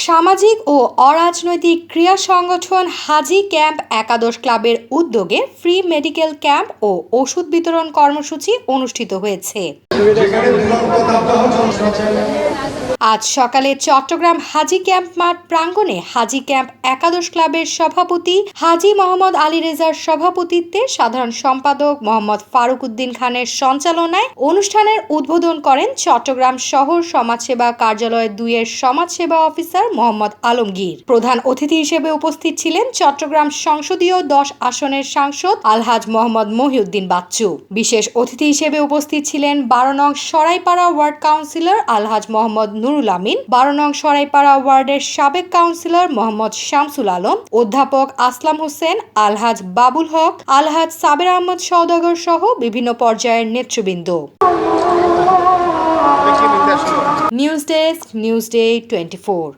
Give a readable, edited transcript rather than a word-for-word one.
সামাজিক ও অরাজনৈতিক ক্রীড়া সংগঠন হাজী ক্যাম্প একাদশ ক্লাবের উদ্যোগে ফ্রি মেডিকেল ক্যাম্প ও ওষুধ বিতরণ কর্মসূচি অনুষ্ঠিত হয়েছে। আজ সকালে চট্টগ্রাম হাজী ক্যাম্প মাঠ প্রাঙ্গণে হাজী ক্যাম্প একাদশ ক্লাবের সভাপতি হাজী মোহাম্মদ আলী রেজার সভাপতিত্বে সাধারণ সম্পাদক মোহাম্মদ ফারুক উদ্দিন খানের সঞ্চালনায় অনুষ্ঠানের উদ্বোধন করেন চট্টগ্রাম শহর সমাজসেবা কার্যালয় ২ এর সমাজসেবা অফিসার মোহাম্মদ আলমগীর। প্রধান অতিথি হিসেবে উপস্থিত ছিলেন চট্টগ্রাম সংসদীয় ১০ আসনের সাংসদ আলহাজ মোহাম্মদ মহিউদ্দিন বাচ্চু। বিশেষ অতিথি হিসেবে উপস্থিত ছিলেন ১২ নং সরাইপাড়া ওয়ার্ড কাউন্সিলর আলহাজ মোহাম্মদ নুরুল আমিন, ১২ নং সরাইপাড়া ওয়ার্ডের সাবেক কাউন্সিলর মোহাম্মদ শামসুল আলম, অধ্যাপক আসলাম হোসেন, আলহাজ বাবুল হক, আলহাজ সাবের আহমদ সওদাগর সহ বিভিন্ন পর্যায়ের নেতৃবৃন্দ। News desk, news day 24।